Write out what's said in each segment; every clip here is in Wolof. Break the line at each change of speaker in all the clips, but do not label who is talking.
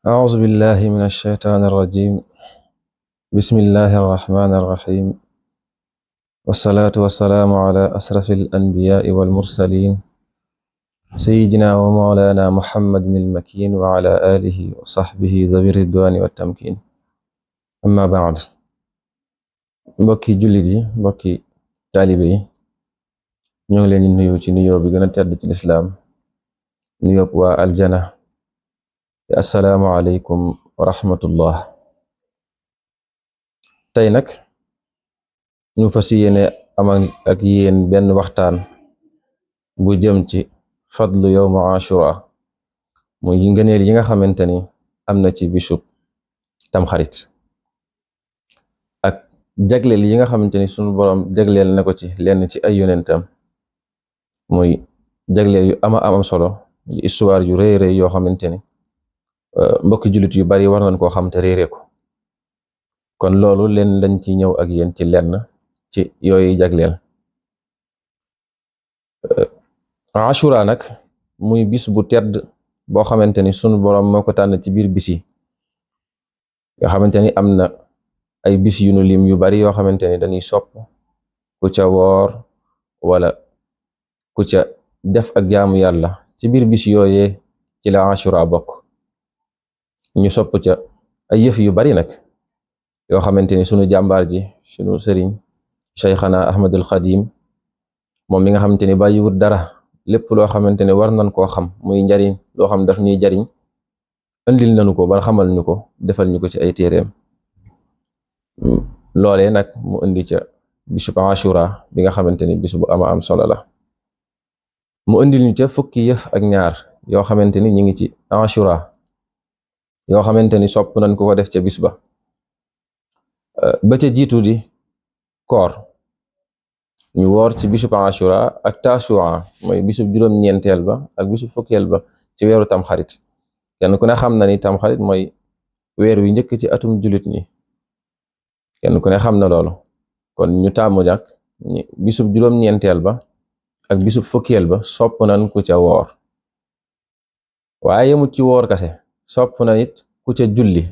أعوذ بالله من الشيطان الرجيم. بسم الله الرحمن الرحيم، والصلاة والسلام على أشرف الأنبياء والمرسلين سيدنا ومولانا محمد المكين وعلى آله وصحبه ذوي الرضوان والتمكين. أما بعد، mbokki jullit yi, mbokki taalibe yi, ñoo ngi leen di nuyu ci nuyoo bi gën a tedd ci lislaam, nuyoo waa aljana. assalaamu aleykum wa rahmatullah. tey nag ñu fas yéene amal ak yéen benn waxtaan bu jëm ci fadlu yawmu ashura, muy ngëneel yi nga xamante ni am na ci bisub tamxarit ak jagleel yi nga xamante ni sunu boroom jagleel na ko ci lenn ci ay yonentam, muy jagleel yu am solo, histoire yu rëy rëy yoo xamante ni mbokki jullit yu bari war nañ koo xam te réere ko. kon loolu leen lañ ci ñëw ak yéen ci lenn ci yooyu jagleel. ashura nag muy bis bu tedd boo xamante ni sunu boroom moo ko tànn ci biir bis yi nga xamante ni am na ay bis yu nu lim yu bari yoo xamante ni dañuy sopp ku ca woor wala ku ca def ak jaamu yàlla. ci biir bis yooyee ci la ashura bokk. ñu sopp ca ay yëf yu bari nag yoo xamante ni sunu jàmbaar ji, sunu sëriñ Cheikhana Ahmadul Xadim, moom mi nga xamante ni bàyyiwut dara, lépp loo xamante ni war nañ koo xam muy njariñ loo xam daf ñuy jariñ, andil nañu ko ba xamal ñu ko, defal ñu ko ci ay téeréem. loolee nag mu indi ca bisu ashura bi nga xamante ni bisu bu am solo la. mu indil ñu ca fukki yëf ak ñaar yoo xamante ni ñu ngi ci ashura, yoo xamante ni sopp nañ ko def ca bis ba. ba ca jiitu di koor, ñu woor ci bisub ashura ak tasua, mooy bisub juróom-ñeenteel ba ak bisub fukkeel ba ci weeru tamxarit. kenn ku ne xam na ni tamxarit mooy weer wi njëkk ci atum jullit ñi, kenn ku ne xam na loolu. kon ñu tàmmu nag bisub juróom-ñeenteel ba ak bisub fukkeel ba sopp nañ ku ca woor. waaye yemut ci woor kase, sopp na it ku ca julli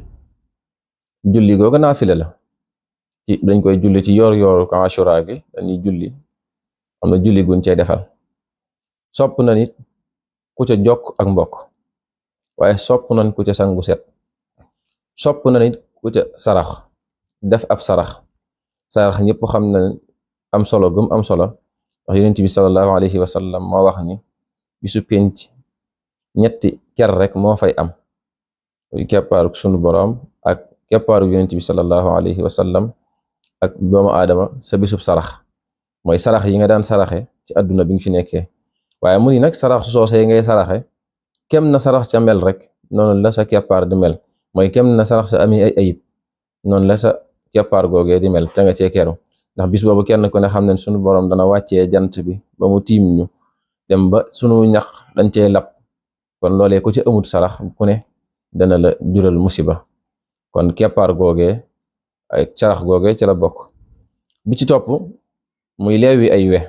googu naafile la, dañ koy julli ci yor ko ashura gi, dañuy julli, am na julli guñ cay defal. sopp na nit ku ca jokk ak mbokk, waaye sopp nañ ku ca sangu set. sopp na nit ku ca sarax, def ab sarax ñëpp xam na am solo gum am solo, wax yonent bi sallallahu alayhi wa sallam moo wax ni bisu penc ñetti ker rek moo fay am, muy keppaaru sunu boroom ak keppaaru yonent bi sallallahu alayhi wa sallam ak doomu aadama sa bisub sarax, mooy sarax yi nga daan saraxe ci àdduna bi nga fi nekkee. waaye mu ni nag sarax soosee ngay saraxe kem na sarax ca mel rek noonu la sa keppaar di mel, mooy kem na sarax sa ami ay ayib noonu la sa keppaar googee di mel te nga cee keru. ndax bis boobu kenn ku ne xam ne sunu boroom dana wàccee jant bi ba mu tiim ñu dem ba sunu ñax dañ cee lab, kon loolee ku ci amut sarax ku ne dana la jural musiba. kon keppaar googee ay sarax googee ci la bokk. bi ci topp muy leewi ay we,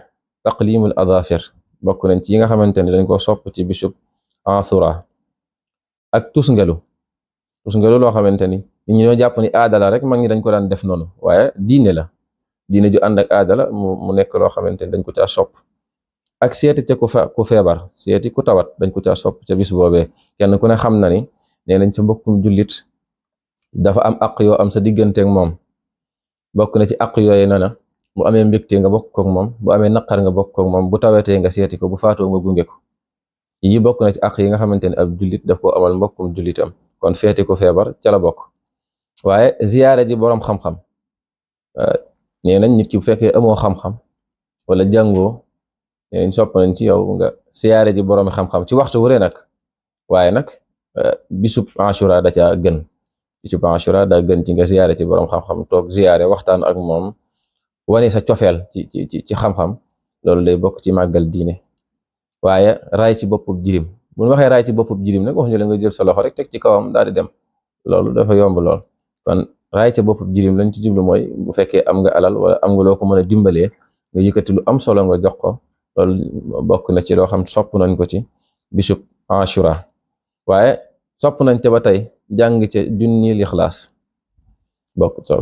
taqlimul adafir, bokk nañ ci yi nga xamante ne dañ ko sopp ci bisub ashura. ak tusngelu loo xamante ni nit ñi ñoo jàpp ni aada la rek, mag ñi dañ ko daan def noonu, waaye diine la, diine ju ànd ak aada la, mu nekk loo xamante ni dañ ko caa sopp. ak seeti ca ku feebar, seeti ku tawat, dañ ko caa sopp ca bis boobee. kenn ku ne xam na ni nee nañ sa mbokkum jullit dafa am àq yoo am sa digganteek moom. bokk na ci àq yooyu na bu amee mbégte nga bokk kook moom, bu amee naqar nga bokk kook moom, bu tawetee nga seeti ko, bu faatoo nga gunge ko. yi bokk na ci àq yi nga xamante ne ab jullit daf ko amal mbokkum jullitam, kon feeti ko feebar ca la bokk. waaye ziyaare ji boroom xam-xam, nee nañ nit ki bu fekkee amoo xam-xam wala jàngoo, nee nañ sopp nañ ci yow nga ziyaare ji boroom xam-xam ci waxtu wuree nag. waaye nag bisub ashura da caa gën, bisub ashura da gën ci nga ziyaare ci boroom xam-xam, toog ziyaare waxtaan ak moom, wane sa cofeel ci xam-xam, loolu day bokk ci màggal diine. waaye raay ci boppub jirim, bu ñu waxee raay ci boppub jirim nag wax ñu la nga jël sa loxo rek teg ci kawam daal di dem, loolu dafa yomb lool. kon raay ci boppub jirim lañ ci jublu mooy bu fekkee am nga alal wala am nga loo ko mën a dimbalee, nga yëkkati lu am solo nga jox ko, loolu bokk na ci loo xam sopp nañ ko ci bisub ashura. waaye sopp nañ ca ba tey jàng ca junni lixlaas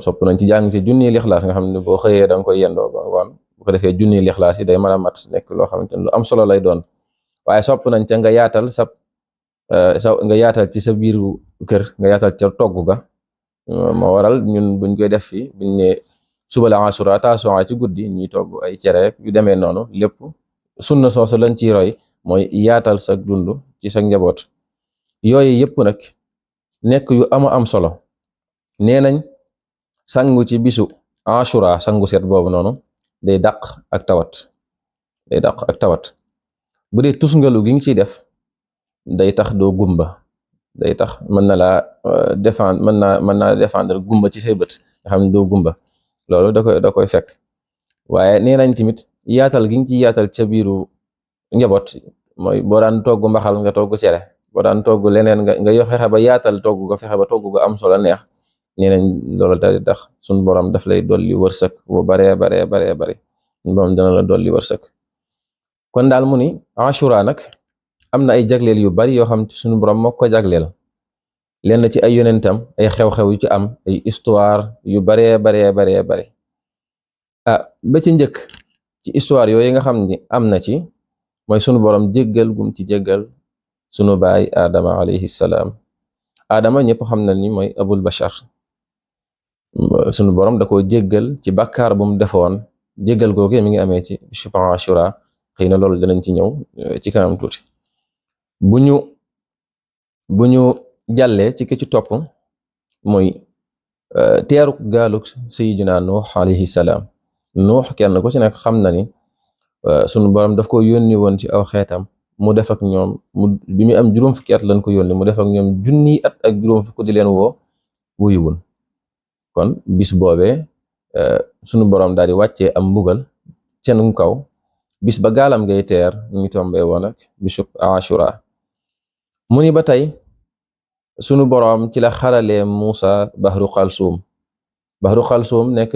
sopp nañ ci jàng ca junni lixlaas nga xam ne boo xëyee da nga koy yendoo ba ngoon bu ko defee junni lixlaas yi day mën a mat nekk loo xamante ne lu am solo lay doon waaye sopp nañ ca nga yaatal nga yaatal ci sa biiru kër nga yaatal ca togg ga moo waral ñun buñ koy def fi buñ ne suba la Ashura Tasu'a ci guddi ñuy togg ay cere yu demee noonu lépp sunna soosu lañ ciy roy mooy yaatal sa dund ci sa njaboot yooyu yëpp nag nekk yu am solo nee nañ sangu ci bisu Ashura sangu set boobu noonu day dàq ak tawat bu dee tusngalu gi nga ciy def day tax doo gumba day tax mën na laa défendre gumba ci say bët nga xam ne doo gumba loolu da koy fekk waaye nee nañ tamit yaatal gi nga ci yaatal ca biiru njaboot mooy boo daan togg mbaxal nga togg cere boo daan togg leneen nga fexe ba yaatal togg ga fexe ba togg ga am solo neex nee nañ loolu day tax suñu borom daf lay dolli wërsëg bu baree bari suñu borom dana la dolli wërsëg kon daal mu ni Ashura nag am na ay jagleel yu bari yoo xam ci suñu borom moo ko jagleel lenn ci ay yonentam ay xew-xew yu ci am ay histoire yu baree bari ba ci njëkk ci histoire yooyu nga xam ni am na ci mooy sunu borom jéggal gum ci jéggal sunu baay Adama alayhi salaam Adama ñëpp xam na ni mooy abul bashar sunu borom da koo jéggal ci bàkkaar bu mu defoon jéggal googu mi ngi amee ci bisu Ashura xëy na loolu danañ ci ñëw ci kanam tuuti bu ñu jàllee ci ki ci topp mooy teeruk gaaluk sayyidina Nuux alayhi salaam Nuux kenn ku ci nekk xam na ni sunu borom daf ko yónni woon ci aw xeetam mu def ak ñoom bi mu am juróom fukki at lañ ko yónni mu def ak ñoom junni at ak juróom fukk di leen woo wuyuwun kon bis boobee sunu borom daal di wàccee am mbugal seen kaw bis ba gaalam ngay teer ñu ngi tombee woon ak bisub Ashura mu ni ba tey sunu borom ci la xaralee Muusa Bahru Xalsuum nekk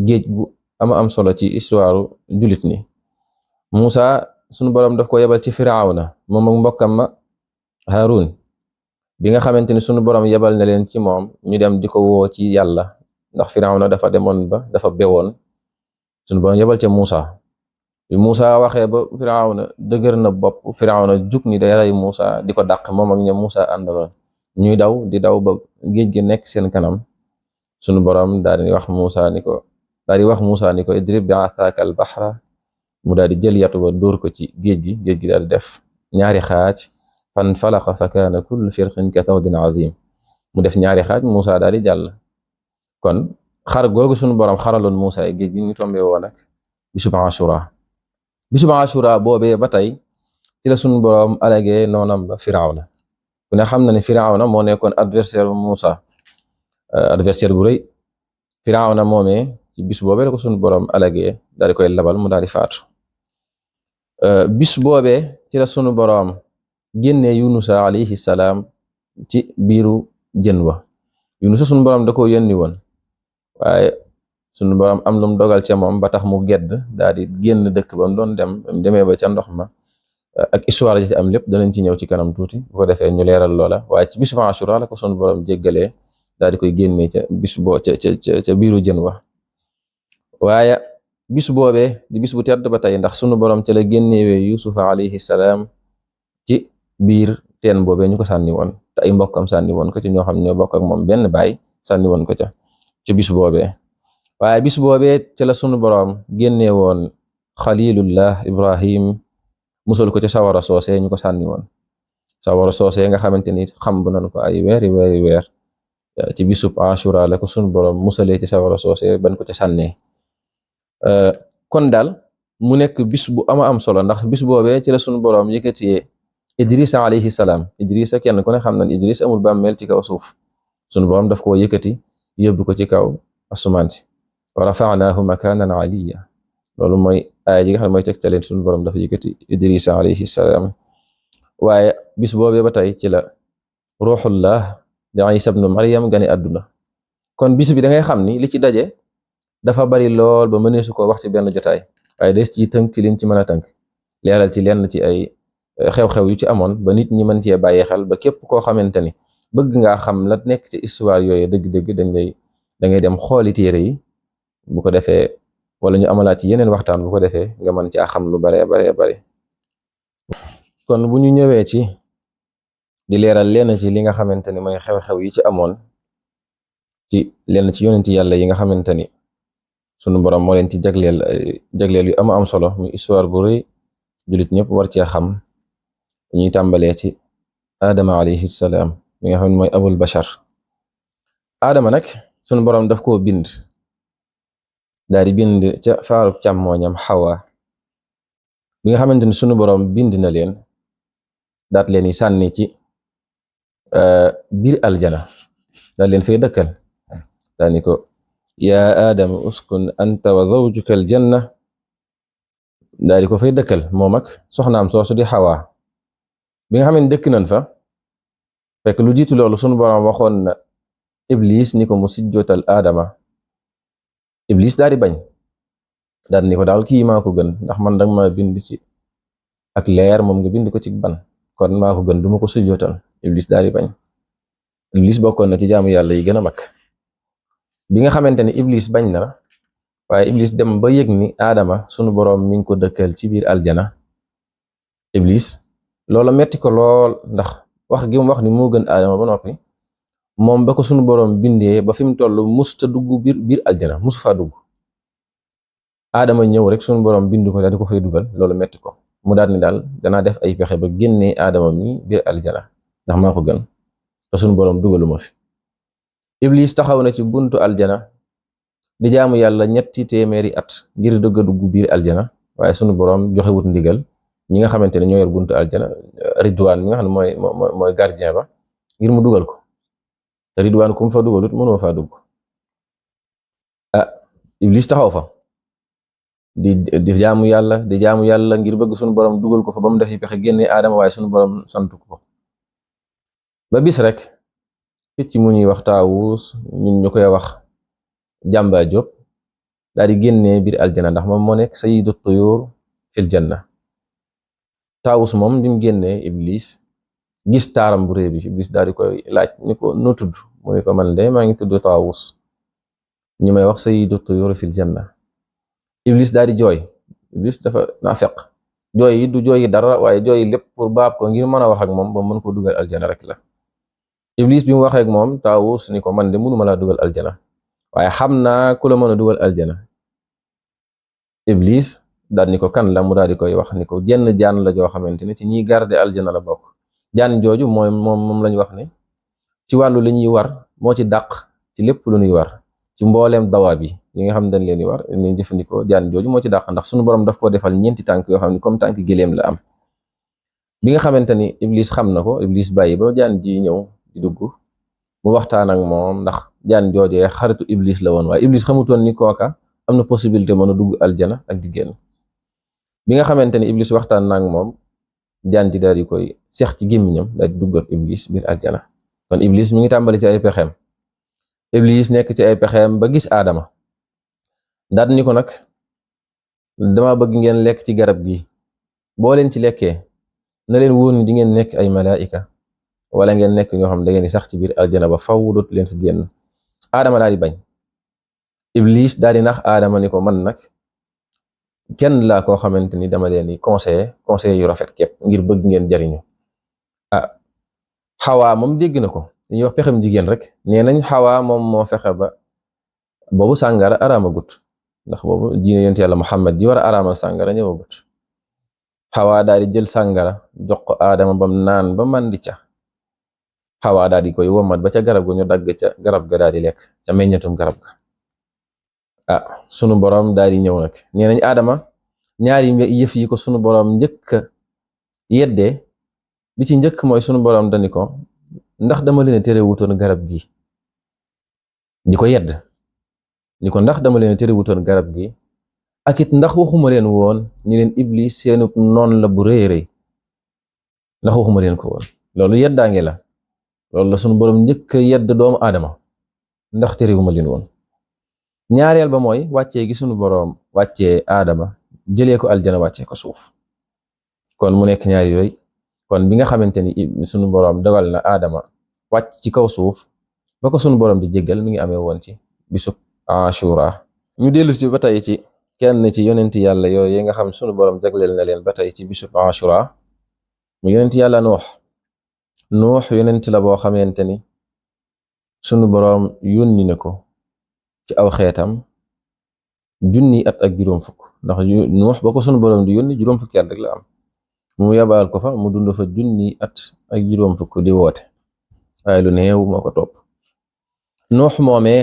géej gu am solo ci histoire jullit ni Muusa sunu borom daf ko yebal ci Firawna moom ak mbokkam ma Haarun bi nga xamante ni sunu borom yebal na leen ci moom ñu dem di ko woo ci yàlla ndax Firawna dafa demoon ba dafa bewoon sunu borom yebal ca Muusa bi Muusa waxee ba Firawna dëgër na bopp Firawna jug ni day rey Muusa di ko dàq moom ak ñoom Muusa àndaloon ñuy di daw ba géej gi nekk seen kanam sunu borom daal di wax Muusa ni ko idrib bi asaaka al bahra mu daal di jël yatu ba dóor ko ci géej gi daal di def ñaari xaaj fanfalaqa fa kaana kullu firqin ka tawdin azim mu def ñaari xaaj Muusa daal di jàll kon xar googu sunu borom xaraloon Muusa géej gi ñu tombé woon ak bisub Ashura boobee ba tey ci la sunu borom alagee noonam ba Firawna ku ne xam na ne Firawna moo nekkoon adversaire bu Muusa adversaire bu rëy Firawna moomee ci bis boobee la ko sunu borom alagee daal di koy labal mu daal di faatu bis boobee ci la sunu borom génnee Yunusa alayhi salaam ci biiru jën wa Yunusa sunu borom da ko yónni woon waaye sunu borom am lu mu dogal ca moom ba tax mu gedd daal di génn dëkk ba mu doon demee ba ca ndox ma ak histoire ji ci am lépp danañ ci ñëw ci kanam tuuti bu ko defee ñu leeral loola waaye ci bisu Ashura la ko sunu borom jéggalee daal di koy génnee ca bis boo ca biiru jën wa waaye bis boobee di bis bu tedd ba tey ndax sunu borom ca la génnewee Yusufa alayhi salaam ci biir teen boobee ñu ko sànni woon te ay mbokkam sànni woon ko ci ñoo xam ne ñoo bokk ak moom benn baay sànni woon ko ca bis boobee waaye bis boobee ca la sunu borom génnee woon Xalilullah Ibrahim musal ko ca sawara soosee ñu ko sànni woon sawara soosee nga xamante ni xam bu nañ ko ay weer ci bisub Ashura la ko sunu borom musalee ci sawara soosee ban ko ca sànnee kon daal mu nekk bis bu am solo ndax bis boobee ci la sunu borom yëkkatiyee Idrisa alayhi salaam Idrisa kenn ku ne xam na Idris amul bàmmeel ci kaw suuf sunu borom daf koo yëkkati yóbbu ko ci kaw asamaan si wa rafa'naahu makaanan aliyya loolu mooy aaya ji nga xam ne mooy tegtaleen sunu borom dafa yëkkati Idrisa alayhi salaam waaye bis boobee ba tey ci la ruuxullah di Isa ibnu Maryam gane àdduna kon bis bi da ngay xam ni li ci daje dafa bari lool ba mëneesu ko wax ci benn jotaay waaye des ci tënk liñ ci mën a tënk leeral ci lenn ci ay xew-xew yu ci amoon ba nit ñi mën cee bàyyi xel ba képp koo xamante ni bëgg ngaa xam la nekk ci histoire yooyu dëgg-dëgg da ngay dem xooli téere yi bu ko defee wala ñu amalaat ci yeneen waxtaan bu ko defee nga mën caa xam lu bare bare. kon bu ñu ñëwee ci di leeral lenn ci li nga xamante ni mooy xew-xew yi ci amoon ci lenn ci yonenti yàlla yi nga xamante ni sunu borom moo leen ci jagleel yu am solo muy histoire bu rëy jullit ñëpp war cee xam ñuy tàmbalee ci Adama alayhi salaam mi nga xam ne mooy abul bashar. Adama nag sunu borom daf koo bind daal di bind ca faarub càmmooñam Xawa bi nga xamante ni sunu borom bind na leen daat leen yi sànni ci biir aljana daal leen fay dëkkal daal ni ko yaa Adama uskun anta wa zawjuka aljanna daal di ko fay dëkkal moom ak soxnaam soosu di Xawa bi nga xam ne dëkk nañ fa fekk lu jiitu loolu sunu borom waxoon na Iblis ni ko mu sujjootal Adama Iblis daal di bañ daal ni ko daal kii maa ko gën ndax man danga ma bind ci ak leer moom nga bind ko ci ban kon maa ko gën duma ko sujjootal Iblis daal di bañ. Iblis bokkoon na ci jaamu yàlla yi gën a mag bi nga xamante ni Iblis bañ na waaye Iblis dem ba yëg ni Adama sunu borom mi ngi ko dëkkal ci biir aljana Iblis loola metti ko lool ndax wax gi mu wax ni moo gën Adama ba noppi moom ba ko sunu borom bindee ba fi mu toll musta dugg biir aljana musu faa dugg Adama ñëw rek sunu borom bind ko daal di ko fay dugal loolu metti ko mu daal ni daal danaa def ay pexe ba génnee Adama mi biir aljana ndax maa ko gën te sunu borom dugaluma fi. Iblis taxaw na ci buntu aljana di jaamu yàlla 300 at ngir dugg biir aljana waaye sunu borom joxewut ndigal ñi nga xamante ne ñoo yor buntu aljana Ridwaan mi nga xam ne mooy gardien ba ngir mu dugal ko te Ridwaan ku mu fa dugalut mënoo faa dugg. Iblis taxaw fa di jaamu yàlla ngir bëgg sunu borom dugal ko fa ba mu def yi pexe génne Adama waaye sunu borom santu ko ba bis rek picc mu ñuy wax taawus ñun ñu koy wax jàmba jóob daal di génnee biir aljana ndax moom moo nekk sayyidu tuyur fil janna. Taawus moom bi mu génnee Iblis gis taaram bu réy bi Iblis daal di koy laaj ni ko noo tudd mu ne ko man de maa ngi tudd Taawus ñu may wax sayyidu tuyur fil janna. Iblis daal di jooy Iblis dafa naafeq jooy yi du jooy yi dara waaye jooy yi lépp pour baab ko ngir mën a wax ak moom ba mën ko dugal aljana rek la. Iblis bi mu waxee ak moom Taawus ni ko man de mënuma laa dugal aljana waaye xam naa ku la mën a dugal aljana. Iblis daal ni ko kan la mu daal di koy wax ni ko jenn jaan la joo xamante ni ci ñiy garder aljana la bokk. Jaan jooju moom lañ wax ni ci wàllu li ñuy war moo ci dàq ci lépp lu ñuy war ci mbooleem dawaab yi nga xam dañ leen di war ñu jëfandikoo jaan jooju moo ci dàq ndax sunu borom daf koo defal 4 tànk yoo xam ne comme tànk giléem la am. bi nga xamante ni Iblis xam na ko Iblis bàyyi ba jaan ji ñëw di dugg mu waxtaan ak moom ndax jaan joojee xaritu Iblis la woon waaye Iblis xamutoon ni kooka am na possibilité mën a dugg aljana ak di génn. bi nga xamante ni Iblis waxtaan na ak moom jaan ji daal di koy seex ci gémmiñam daal di duggal Iblis biir aljana. kon Iblis mi ngi tàmbali ci ay pexeem Iblis nekk ci ay pexeem ba gis Adama daal ni ko nag dama bëgg ngeen lekk ci garab gi boo leen ci lekkee na leen wóor ni di ngeen nekk ay malaika wala ngeen nekk ñoo xam da ngeen di sax ci biir aljana ba faw dootu leen fi génn. Adama daal di bañ Iblis daal di nax Adama ni ko man nag kenn laa koo xamante ni dama leen di conseiller yu rafet képp ngir bëgg ngeen jariñu. Xawaa moom dégg na ko dañuy wax pexem jigéen rek nee nañ Xawaa moom moo fexe ba boobu sàngara araama gut ndax boobu diine yonent yàlla Muhammad ji war a araamal sàngara ñëwagut. Xawaa daal di jël sàngara jox ko Adama bam naan ba màndi ca Xawaa daal di koy womat ba ca garab ga ñu dagg ca garab ga daal di lekk ca meññatum garab ga. Sunu borom daal di ñëw nag nee nañ Adama ñaari yëf yi ko sunu borom njëkk yeddee bi ci njëkk mooy sunu borom dani ko ndax dama leen tere wutoon garab gi di ko yedd ni ko ndax dama leen tere wutoon garab gi ak it ndax waxuma leen woon ñu leen Iblis seenu noon la bu rëy rëy ndax waxuma leen ko woon. loolu yeddaange la loolu la sunu borom njëkk yedd doomu Adama ndax terewuma leen woon. ñaareel ba mooy wàccee gi sunu borom wàccee Adama jëlee ko aljana wàccee ko suuf kon mu nekk ñaari rëy kon bi nga xamante ni sunu boroom dogal na aadama wàcc ci kaw suuf ba ko sunu boroom di jéggal mi ngi amee woon ci bisub Ashura. ñu dellu si ba tey ci kenn ci yonenti yàlla yooyu nga xam sunu boroom jagleel na leen ba tey ci bisub Ashura mu yonenti yàlla Nuux yonent la boo xamante ni sunu boroom yónni na ko ci aw xeetam junni at ak juróom fukk, ndax Nuux ba ko sunu boroom di yónni juróom fukki at rek la am mu yabal ko fa mu dund fa junni at ak juróom fukk di woote waaye lu néew moo ko topp. Nuux moomee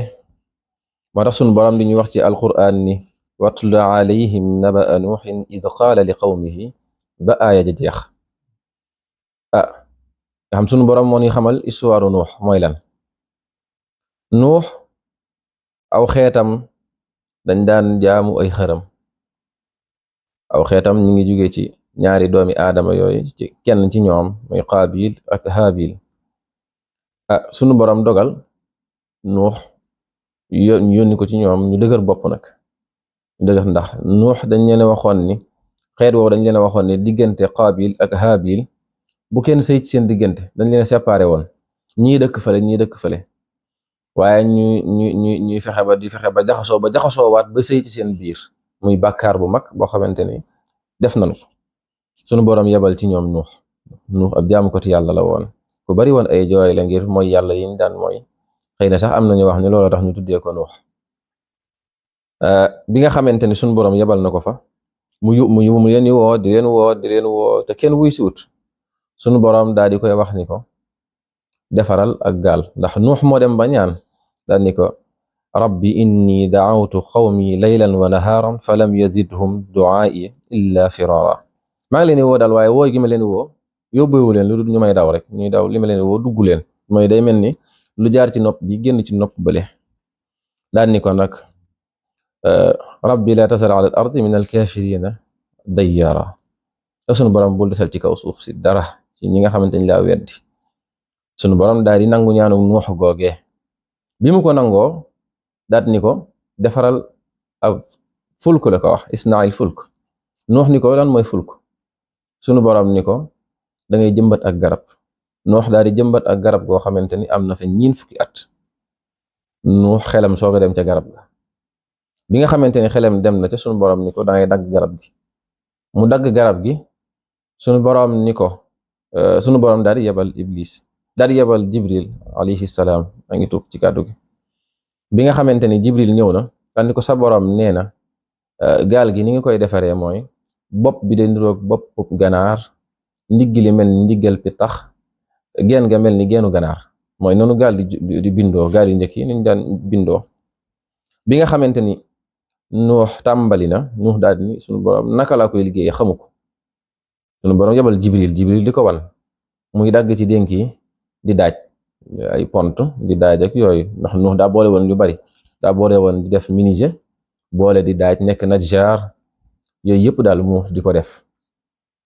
moo tax sunu boroom di ñu wax ci alquraan ni watlu alayhim naba'a nuuxin id qaala li qawmihi ba aaya ja jeex. nga xam sunu boroom moo ñu xamal histoire Nuux mooy lan. Nuux aw xeetam dañ daan jaamu ay xërëm, aw xeetam ñi ngi jóge ci ñaari doomi aadama yooyu ci kenn ci ñoom muy Qaabil ak Haabil. sunu boroom dogal Nuux yónni ko ci ñoom ñu dëgër bopp nag ñu dëgër ndax Nuux dañ leen waxoon ni xeet woowu dañ leen waxoon ni diggante Qaabil ak Haabil bu kenn sëy ci seen diggante, dañ leen séparé woon ñii dëkk fële ñii dëkk fële waaye ñuy fexe ba jaxasoo waat ba sëy ci seen biir muy bàkkaar bu mag boo xamante ni def nañu ko. sunu boroom yebal ci ñoom Nuux ab jaamukati yàlla la woon ku bari woon ay jooy la ngir mooy yàlla yiñ daan mooy, xëy na sax am nañu wax ni loolu tax ñu tuddee ko Nuux. bi nga xamante ni sunu boroom yebal na ko fa mu leen di leen woo te kenn wuy si wut, sunu boroom daal di koy wax ni ko defaral ak gaal, ndax Nuux moo dem ba ñaan daal ni ko rabbi inni da'awtu qawmi laylan wa naharan falam yazidhum du'aa'i illa firara. maa ngi leen di woo daal waaye woo gi ma leen woo yóbbuwu leen lu dul ñu may daw rek ñuy daw li ma leen woo dugg leen, mooy day mel ni lu jaar ci nopp bi génn ci nopp bële. daal ni ko nag rabbi la tasal ala al ardi min al kafirina dayyara, sunu boroom bul desal ci kaw suuf si dara ci ñi nga xamante ni laa weddi. sunu boroom daal di nangu ñaanu Nuux googee. bi mu ko nangoo daat ni ko defaral ab fulk la ko wax, isnail fulk. Nuux ni ko lan mooy fulk. sunu boroom ni ko dangay jëmbat ak garab. Nuux daal di jëmbat ak garab goo xamante ni am na fa 4 fukki at. Nuux xelam soog a dem ca garab ga. bi nga xamante ni xelam dem na ca sunu boroom ni ko dangay dagg garab gi. mu dagg garab gi. sunu boroom ni ko sunu boroom daal di yebal Iblis. daal di yebal Jibril alayhi salaam a ngi tuub ci kàddu gi. bi nga xamante ni Jibril ñëw na daal ni ko sa boroom nee na gaal gi ni nga koy defaree mooy bopp bi day niroog bopp ganaar, ndigg li mel ni ndiggal pitax, geen ga mel ni geenu ganaar. mooy noonu gaal di bindoo, gaal yu njëkk yi niñ daan bindoo. bi nga xamante ni Nuux tàmbali na, Nuux daal ni sunu boroom naka laa koy liggéeyee xamu ko. sunu boroom yebal Jibril di ko wan muy dagg ci dénk yi di daaj ay pont di daaj ak yooyu, ndax Nuux daa boole woon lu bari, daa boole woon di def menuisier boole di daaj nekk najjar, yooyu yëpp daal mu di ko def.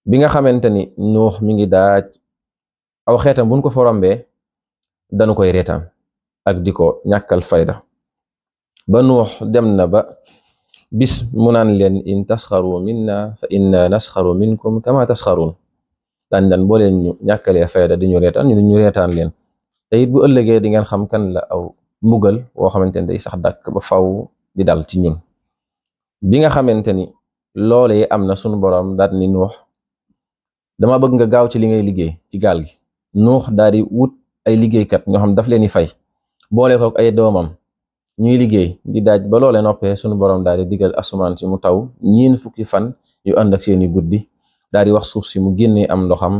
bi nga xamante ni Nuux mi ngi daaj aw xeetam buñ ko fa rombee dañu koy reetaan ak di ko ñàkkal fayda ba Nuux dem na ba bis mu naan leen in tasxaru minna fa inna nasxaru minkum kama tasxarun. daan boo leen ñu ñàkkalee fayda di ñu reetaan ñu reetaan leen, te it bu ëllëgee di ngeen xam kan la aw mbugal woo xamante ni day sax dàkk ba faw di dal ci ñun. bi nga xamante ni loolee am na sunu boroom daat ni Nuux dama bëgg nga gaaw ci li ngay liggéey ci gaal gi. Nuux daal di wut ay liggéeykat ñoo xam daf leen di fay boole ko ay doomam ñuy liggéey di daaj ba loolee noppee sunu boroom daal di digal asamaan si mu taw 4 fukki fan yu ànd ak seeni guddi, daal di wax suuf si mu génnee am ndoxam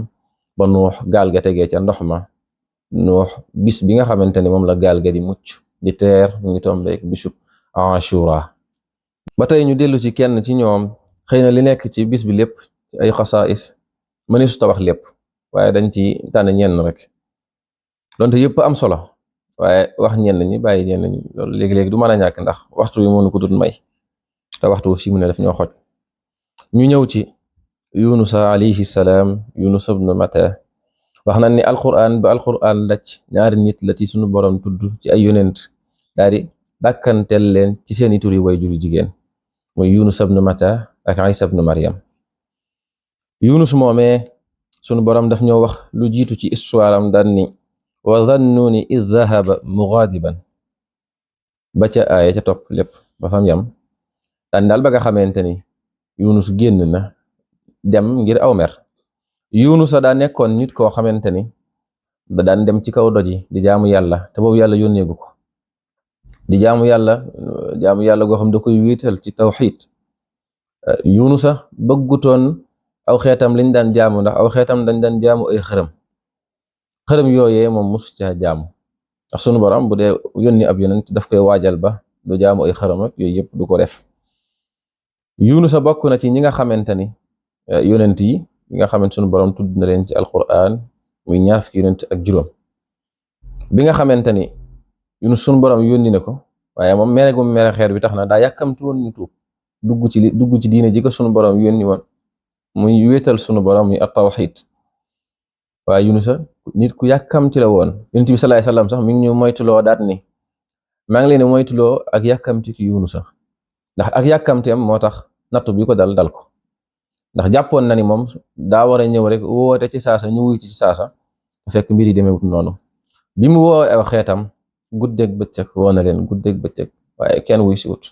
ba Nuux gaal ga tegee ca ndox ma. Nuux bis bi nga xamante ni moom la gaal ga di mucc di teer mu ngi tombeek bisub Ashura. ba tey ñu dellu ci kenn ci ñoom, xëy na li nekk ci bis bi lépp ci ay xasaais mëni su ta wax lépp, waaye dañ ci tànn ñenn rek, donte yëpp am solo waaye wax ñenn ñi bàyyi ñenn ñi loolu léegi-léegi du mën a ñàkk ndax waxtu wi mënu ko dut may, te waxtu fi mu ne daf ñoo xoj. ñu ñëw ci Yunusa alayhi salaam, Yunus ibn Mata. wax nañ ni alquran ba alquran lacc 2 nit la ci sunu boroom tudd ci ay yonent daal di dàkkantel leen ci seeni turi way juri jigéen, muy Yunus ibn Mata ak Isa ibn Maryam. Yunus moomee sunu borom daf ñoo wax lu jiitu ci histoire am daan ni wa dhannuni id dhahaba mughadiban ba ca aaya ca topp lépp ba fam yam daan daal ba nga xamante ni Yunus génn na dem ngir aw mer. Yunusa daa nekkoon nit koo xamante ni da daan dem ci kaw doj yi di jaamu yàlla te boobu yàlla yónneegu ko di jaamu yàlla goo xam da koy wéetal ci tawxiid. Yunusa bëggutoon aw xeetam liñ daan jaamu ndax aw xeetam dañ daan jaamu ay xërëm yooyee moom musu ca jaamu ndax sunu borom bu dee yónni ab yonent daf koy waajal ba du jaamu ay xërëm ak yooyu yëpp du ko def. Yunusa bokk na ci ñi nga xamante ni yonent yi nga xamante sunu borom tudd na leen ci alquran muy 20 yonent ak juróom. bi nga xamante ni Yunus sunu borom yónni na ko waaye moom mere gu mere xeer bi tax na daa yàkkamti woon ñu tuub dugg ci diine ji ko sunu borom yónni woon muy wéetal sunu borom muy at-tawhid. waaye Yunusa nit ku yàkkamti la woon. Yonent bi sallallahu alayhi wasallam sax mi ngi ñu moytuloo daat ni maa ngi leen di moytuloo ak yàkkamti ci Yunusa ndax ak yàkkamteem moo tax nattu bi ko dal ko ndax jàppoon na ni moom daa war a ñëw rek woote ci saasa ñu wuy ci saasa fekk mbir yi demeewut noonu. bi mu woo aw xeetam guddeeg bëccëg woo na leen guddeeg bëccëg waaye kenn wuy si wut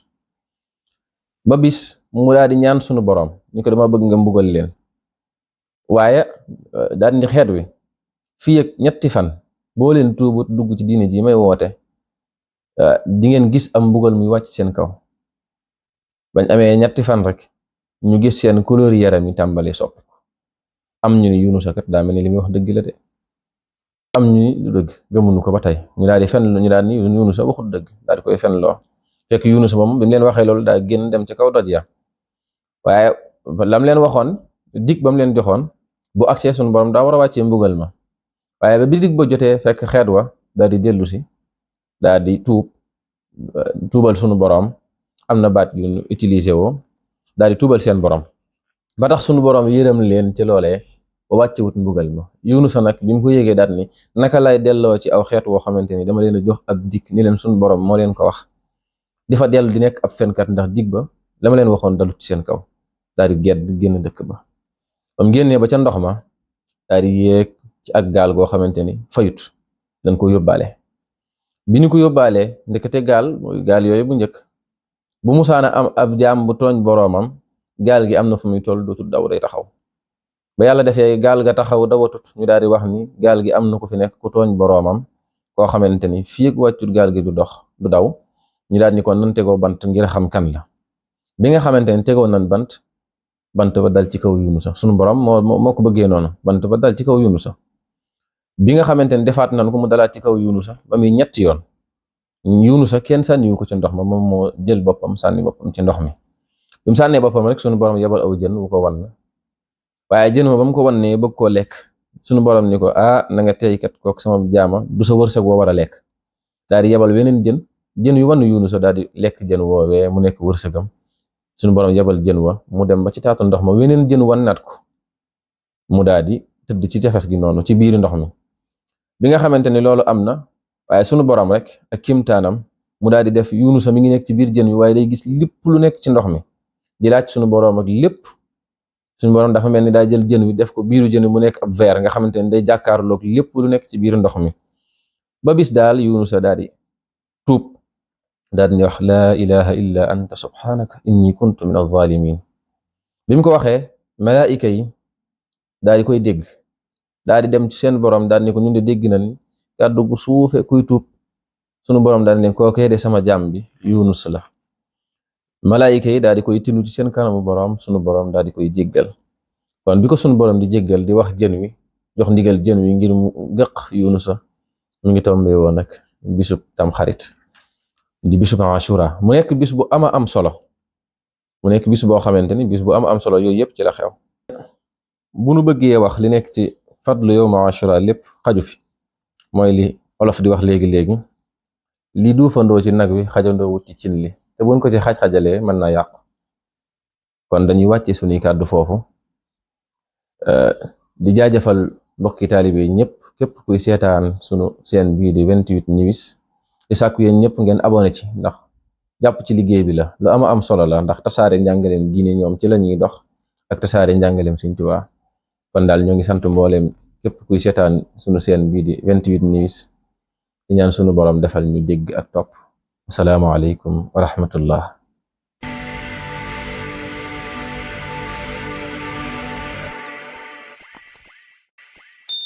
ba bis mu daal di ñaan sunu borom ñu ko dama bëgg nga mbugal leen waaye daal di xeet wi fii ak 3 fan boo leen tuubut dugg ci diine ji may woote di ngeen gis am mbugal muy wàcc seen kaw. bañ amee 3 fan rek ñu gis seen couleur yaram yi tàmbali soppi am ñu ni Yunusa kat daa mel ni li muy wax dëgg la de am ñu ni du dëgg gëmuñu ko ba tey ñu daal di fen ñu daal ni Yunusa waxut dëgg daal di koy fen loo fekk Yunusa moom bi mu leen waxee loolu daa génn dem ci kaw doj ya waaye lam leen waxoon dig ba mu leen joxoon bu agsee suñu borom daa war a wàccee mbugal ma waaye ba bi dig ba jotee fekk xeet wa daal di dellu si daal di tuubal sunu borom am na baat yu ñu utilisé woo daal di tuubal seen borom ba tax sunu borom yërëm leen ci loolee ba wàccewut mbugal ma. Yunusa nag bi mu ko yégee daat ni naka lay delloo ci aw xeet woo xamante ni dama leen a jox ab dig ni leen sunu borom moo leen ko wax di fa dellu di nekk ab fenkat ndax dig ba la ma leen waxoon dalut ci seen kaw daal di gedd génn dëkk ba. bam génnee ba ca ndox ma daal di yéeg ci ak gaal goo xamante ni fayut dañ ko yóbbaale. bi ñu ko yóbbaalee ndekete gaal yooyu bu njëkk bu musaana am ab jaam bu tooñ boroomam gaal gi am na fu muy toll dootul daw day taxaw ba yàlla defee gaal ga taxaw dawatut ñu daal di wax ni gaal gi am na ku fi nekk ku tooñ boroomam koo xamante ni fii ak wàccut gaal gi du daw ñu daal ni kon nan tegoo bant ngir xam kan la. bi nga xamante ni tegoo nan bant ba dal ci kaw Yunusa sunu borom moo ko bëggee noonu bant ba dal ci kaw Yunusa. bi nga xamante ni defaat nan ko mu dalaat ci kaw Yunusa ba muy 3 yoon Yunusa kenn sànniwu ko ci ndox ma moom moo jël boppam sànni boppam ci ndox mi. bi mu sànnee boppam rek sunu borom yebal aw jën wu ko wan waaye jën ma ba mu ko wannee bëgg koo lekk sunu borom ni ko na nga tey kat kook sama jaama du sa wërsëg woo war a lekk daal di yebal weneen jën yu wan Yunusa daal di lekk jën woowee mu nekk wërsëgam. sunu borom yebal jën wa mu dem ba ci taatu ndox ma weneen jën wan naat ko mu daal di tëdd ci tefes gi noonu ci biir ndox mi. bi nga xamante ni loolu am na waaye sunu borom rek ak kimtaanam mu daal di def Yunusa mi ngi nekk ci biir jën wi waaye day gis lépp lu nekk ci ndox mi di laaj sunu borom ak lépp. sunu borom dafa mel ni daa jël jën wi def ko biiru jën wi mu nekk ab verre nga xamante ni day jàkkaarloog lépp lu nekk ci biir ndox mi ba bis daal Yunusa daal di tuub daal di wax laa ilaha illa anta subhanaka inni kuntu min az-zalimin. bi mu ko waxee malaayika yi daal di koy dégg daal di dem ci seen borom daal ni ko ñun de dégg nañ kàddu gu suufe kuy tuub sunu borom daal leen kookee de sama jaam bi Yunus la. malaayika yi daal di koy tinu ci seen kanamu borom sunu borom daal di koy jéggal. kon bi ko sunu borom di jéggal di wax jën wi jox ndigal jën wi ngir mu gëq Yunusa mu ngi tombé woon nag bisub Tamxarit di bisub Ashura mu nekk bis bu am solo mu nekk bis boo xamante ni bis bu am solo yooyu yëpp ci la xew. bu nu bëggee wax li nekk ci fadlu yawma Ashura lépp xaju fi mooy li olof di wax léegi li duufandoo ci nag wi xajandoo wut ci cin li te buñ ko ci xajalee mën naa yàqu. kon dañuy wàcce suñuy kàddu foofu di jaajëfal mbokki taalibe ñëpp képp kuy seetaan sunu seen bii di 28 News di sàkku yéen ñëpp ngeen abonné ci ndax jàpp ci liggéey bi la lu am solo la ndax tasaare njàngaleem diine ñoom ci la ñuy dox ak tasaare njàngaleem Sëriñ Tuubaa kon daal ñoo ngi sant mbooleem képp kuy seetaan sunu seen bii di 28 News di ñaan sunu borom defal ñu dégg ak topp. assalaamu aleykum wa rahmatullah.